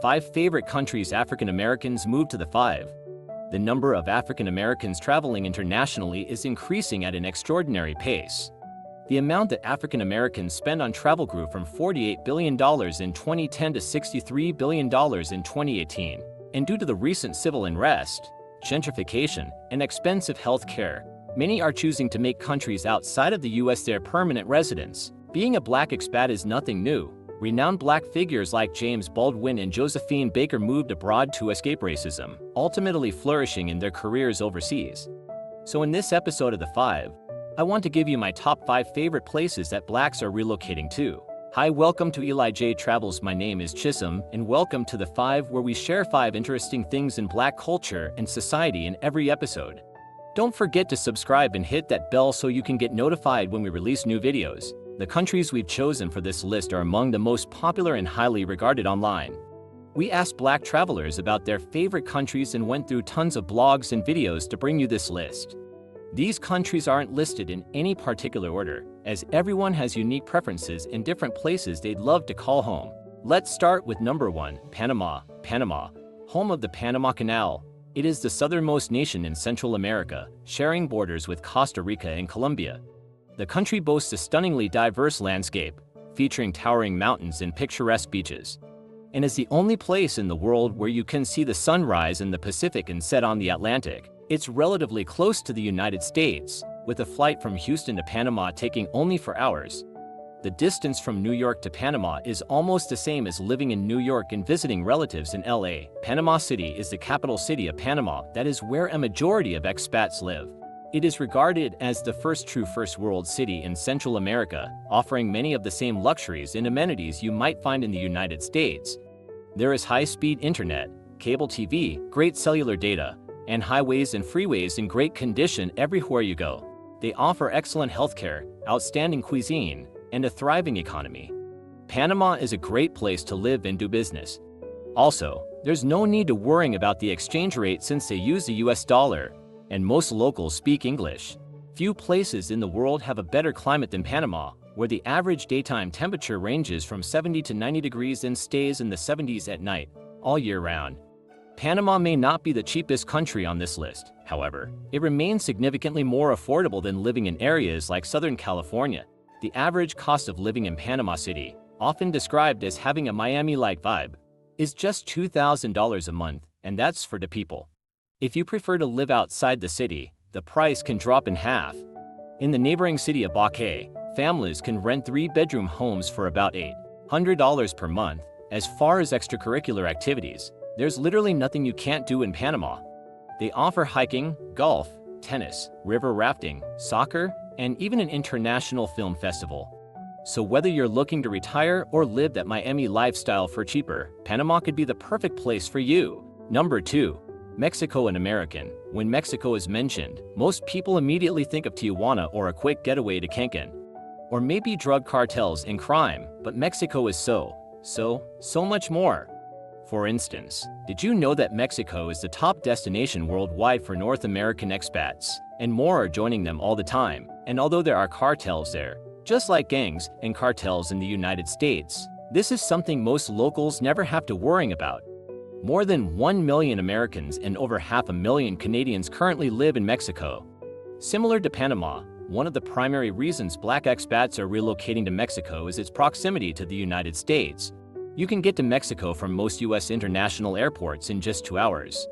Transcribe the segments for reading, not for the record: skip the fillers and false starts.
5 favorite countries African Americans move to. The 5. The number of African Americans traveling internationally is increasing at an extraordinary pace. The amount that African Americans spend on travel grew from $48 billion in 2010 to $63 billion in 2018. And due to the recent civil unrest, gentrification, and expensive health care, many are choosing to make countries outside of the U.S. their permanent residence. Being a Black expat is nothing new. Renowned Black figures like James Baldwin and Josephine Baker moved abroad to escape racism, ultimately flourishing in their careers overseas. So in this episode of The 5, I want to give you my top 5 favorite places that Blacks are relocating to. Hi, welcome to Eli J Travels. My name is Chisholm, and welcome to The 5, where we share 5 interesting things in Black culture and society in every episode. Don't forget to subscribe and hit that bell so you can get notified when we release new videos. The countries we've chosen for this list are among the most popular and highly regarded online. We asked Black travelers about their favorite countries and went through tons of blogs and videos to bring you this list. These countries aren't listed in any particular order, as everyone has unique preferences and different places they'd love to call home. Let's start with number 1, Panama. Panama, home of the Panama Canal. It is the southernmost nation in Central America, sharing borders with Costa Rica and Colombia. The country boasts a stunningly diverse landscape, featuring towering mountains and picturesque beaches, and is the only place in the world where you can see the sun rise in the Pacific and set on the Atlantic. It's relatively close to the United States, with a flight from Houston to Panama taking only 4 hours. The distance from New York to Panama is almost the same as living in New York and visiting relatives in LA. Panama City is the capital city of Panama. That is where a majority of expats live. It is regarded as the first true first world city in Central America, offering many of the same luxuries and amenities you might find in the United States. There is high-speed internet, cable TV, great cellular data, and highways and freeways in great condition everywhere you go. They offer excellent healthcare, outstanding cuisine, and a thriving economy. Panama is a great place to live and do business. Also, there's no need to worry about the exchange rate since they use the US dollar, and most locals speak English. Few places in the world have a better climate than Panama, where the average daytime temperature ranges from 70 to 90 degrees and stays in the 70s at night, all year round. Panama may not be the cheapest country on this list, however, it remains significantly more affordable than living in areas like Southern California. The average cost of living in Panama City, often described as having a Miami-like vibe, is just $2,000 a month, and that's for the people. If you prefer to live outside the city, the price can drop in half. In the neighboring city of Baque, families can rent 3-bedroom homes for about $800 per month. As far as extracurricular activities, there's literally nothing you can't do in Panama. They offer hiking, golf, tennis, river rafting, soccer, and even an international film festival. So whether you're looking to retire or live that Miami lifestyle for cheaper, Panama could be the perfect place for you. Number 2. Mexico. An American. When Mexico is mentioned, most people immediately think of Tijuana or a quick getaway to Cancun. Or maybe drug cartels and crime, but Mexico is so much more. For instance, did you know that Mexico is the top destination worldwide for North American expats, and more are joining them all the time? And although there are cartels there, just like gangs and cartels in the United States, this is something most locals never have to worry about. More than 1 million Americans and over 500,000 Canadians currently live in Mexico. Similar to Panama, one of the primary reasons Black expats are relocating to Mexico is its proximity to the United States. You can get to Mexico from most U.S. international airports in just 2 hours.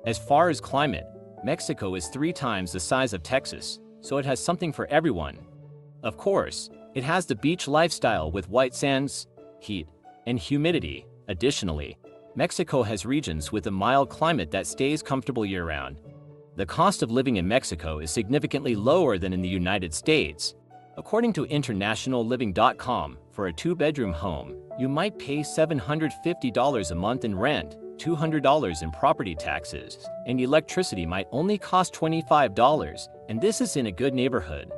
As far as climate, Mexico is 3 times the size of Texas, so it has something for everyone. Of course, it has the beach lifestyle with white sands, heat, and humidity. Additionally, Mexico has regions with a mild climate that stays comfortable year-round. The cost of living in Mexico is significantly lower than in the United States. According to internationalliving.com, for a 2-bedroom home, you might pay $750 a month in rent, $200 in property taxes, and electricity might only cost $25, and this is in a good neighborhood.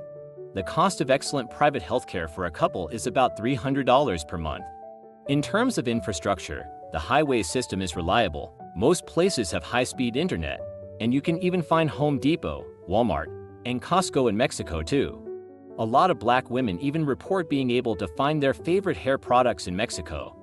The cost of excellent private healthcare for a couple is about $300 per month. In terms of infrastructure, the highway system is reliable. Most places have high-speed internet, and you can even find Home Depot, Walmart, and Costco in Mexico too. A lot of Black women even report being able to find their favorite hair products in Mexico.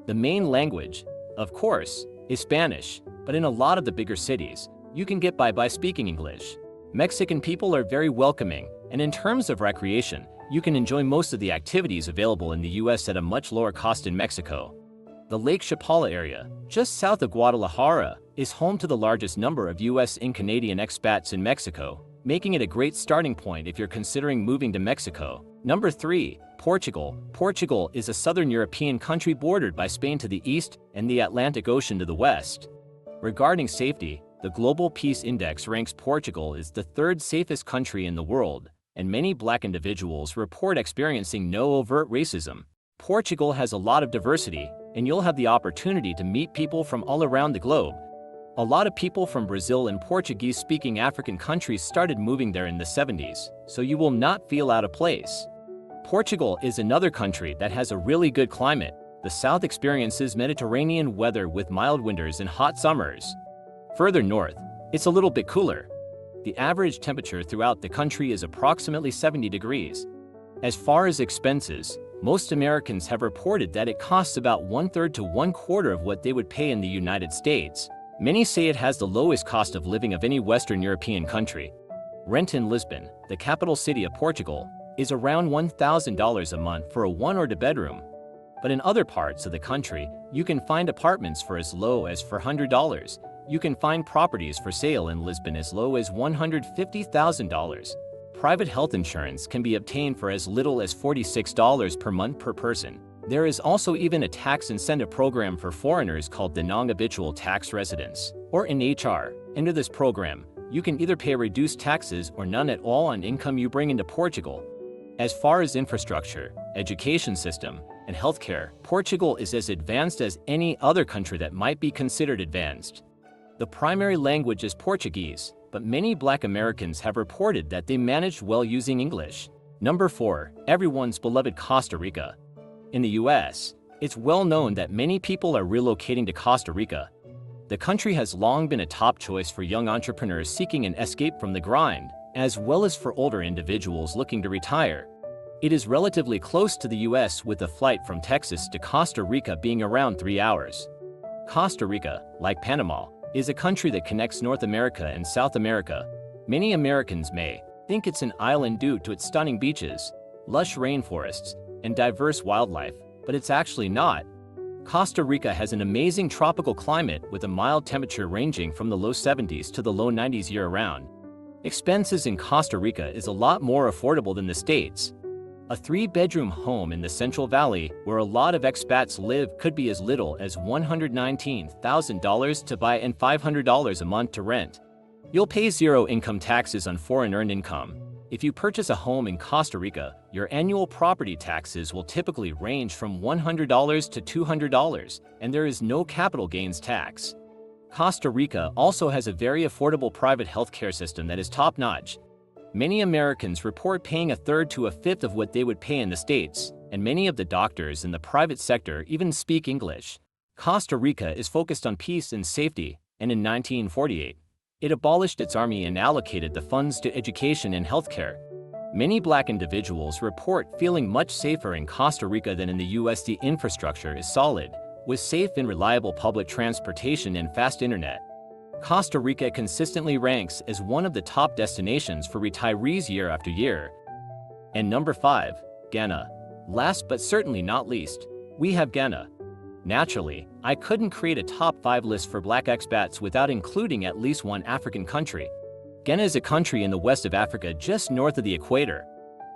The main language, of course, is Spanish, but in a lot of the bigger cities, you can get by speaking English. Mexican people are very welcoming, and in terms of recreation, you can enjoy most of the activities available in the US at a much lower cost in Mexico. The Lake Chapala area, just south of Guadalajara, is home to the largest number of US and Canadian expats in Mexico, making it a great starting point if you're considering moving to Mexico. Number 3. Portugal. Portugal is a southern European country bordered by Spain to the east and the Atlantic Ocean to the west. Regarding safety, the Global Peace Index ranks Portugal as the third safest country in the world, and many Black individuals report experiencing no overt racism. Portugal has a lot of diversity, and you'll have the opportunity to meet people from all around the globe. A lot of people from Brazil and Portuguese-speaking African countries started moving there in the 70s, so you will not feel out of place. Portugal is another country that has a really good climate. The south experiences Mediterranean weather with mild winters and hot summers. Further north, it's a little bit cooler. The average temperature throughout the country is approximately 70 degrees. As far as expenses, most Americans have reported that it costs about 1/3 to 1/4 of what they would pay in the United States. Many say it has the lowest cost of living of any Western European country. Rent in Lisbon, the capital city of Portugal, is around $1,000 a month for a one- or two-bedroom. But in other parts of the country, you can find apartments for as low as $400. You can find properties for sale in Lisbon as low as $150,000. Private health insurance can be obtained for as little as $46 per month per person. There is also even a tax incentive program for foreigners called the non-habitual tax residence, or NHR. Under this program, you can either pay reduced taxes or none at all on income you bring into Portugal. As far as infrastructure, education system, and healthcare, Portugal is as advanced as any other country that might be considered advanced. The primary language is Portuguese, but many Black Americans have reported that they managed well using English. Number 4. Everyone's beloved Costa Rica. In the US, it's well known that many people are relocating to Costa Rica. The country has long been a top choice for young entrepreneurs seeking an escape from the grind, as well as for older individuals looking to retire. It is relatively close to the US, with a flight from Texas to Costa Rica being around 3 hours. Costa Rica, like Panama, is a country that connects North America and South America. Many Americans may think it's an island due to its stunning beaches, lush rainforests, and diverse wildlife, but it's actually not. Costa Rica has an amazing tropical climate with a mild temperature ranging from the low 70s to the low 90s year-round. Expenses in Costa Rica is a lot more affordable than the States. A 3-bedroom home in the Central Valley, where a lot of expats live, could be as little as $119,000 to buy and $500 a month to rent. You'll pay 0 income taxes on foreign earned income. If you purchase a home in Costa Rica, your annual property taxes will typically range from $100 to $200, and there is no capital gains tax. Costa Rica also has a very affordable private healthcare system that is top-notch. Many Americans report paying 1/3 to 1/5 of what they would pay in the States, and many of the doctors in the private sector even speak English. Costa Rica is focused on peace and safety, and in 1948, it abolished its army and allocated the funds to education and healthcare. Many Black individuals report feeling much safer in Costa Rica than in the US. The infrastructure is solid, with safe and reliable public transportation and fast internet. Costa Rica consistently ranks as one of the top destinations for retirees year after year. And number 5, Ghana. Last but certainly not least, we have Ghana. Naturally, I couldn't create a top 5 list for Black expats without including at least one African country. Ghana is a country in the west of Africa just north of the equator.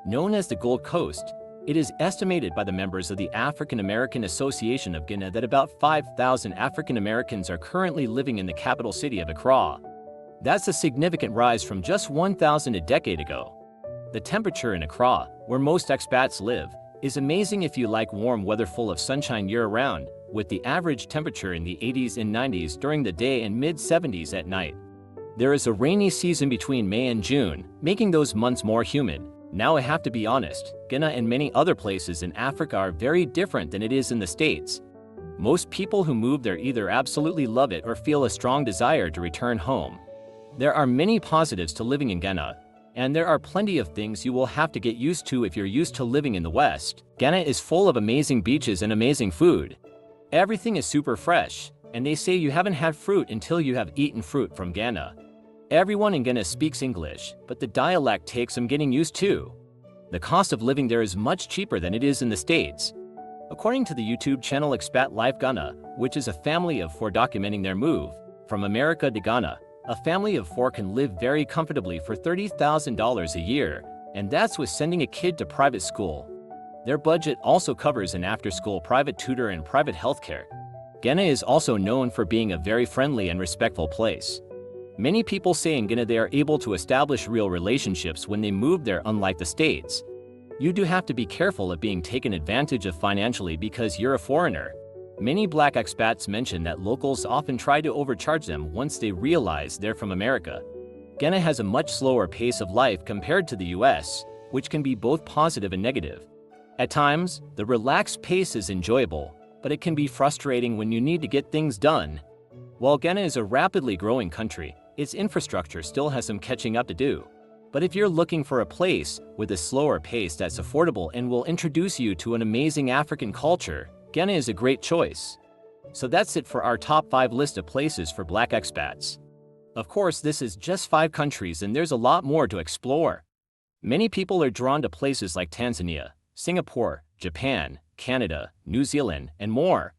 Known as the Gold Coast, it is estimated by the members of the African American Association of Ghana that about 5,000 African Americans are currently living in the capital city of Accra. That's a significant rise from just 1,000 a decade ago. The temperature in Accra, where most expats live, is amazing if you like warm weather full of sunshine year-round, with the average temperature in the 80s and 90s during the day and mid-70s at night. There is a rainy season between May and June, making those months more humid. Now I have to be honest, Ghana and many other places in Africa are very different than it is in the States. Most people who move there either absolutely love it or feel a strong desire to return home. There are many positives to living in Ghana, and there are plenty of things you will have to get used to if you're used to living in the West. Ghana is full of amazing beaches and amazing food. Everything is super fresh, and they say you haven't had fruit until you have eaten fruit from Ghana. Everyone in Ghana speaks English, but the dialect takes some getting used to. The cost of living there is much cheaper than it is in the States. According to the YouTube channel Expat Life Ghana, which is a family of 4 documenting their move from America to Ghana, a family of 4 can live very comfortably for $30,000 a year, and that's with sending a kid to private school. Their budget also covers an after-school private tutor and private healthcare. Ghana is also known for being a very friendly and respectful place. Many people say in Ghana they are able to establish real relationships when they move there, unlike the States. You do have to be careful of being taken advantage of financially because you're a foreigner. Many black expats mention that locals often try to overcharge them once they realize they're from America. Ghana has a much slower pace of life compared to the US, which can be both positive and negative. At times, the relaxed pace is enjoyable, but it can be frustrating when you need to get things done. While Ghana is a rapidly growing country, its infrastructure still has some catching up to do. But if you're looking for a place with a slower pace that's affordable and will introduce you to an amazing African culture, Ghana is a great choice. So that's it for our top 5 list of places for black expats. Of course, this is just 5 countries and there's a lot more to explore. Many people are drawn to places like Tanzania, Singapore, Japan, Canada, New Zealand, and more.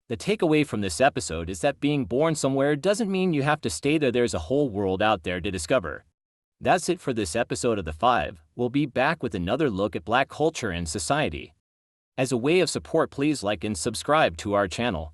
The takeaway from this episode is that being born somewhere doesn't mean you have to stay there. There's a whole world out there to discover. That's it for this episode of The 5. We'll be back with another look at black culture and society. As a way of support, please like and subscribe to our channel.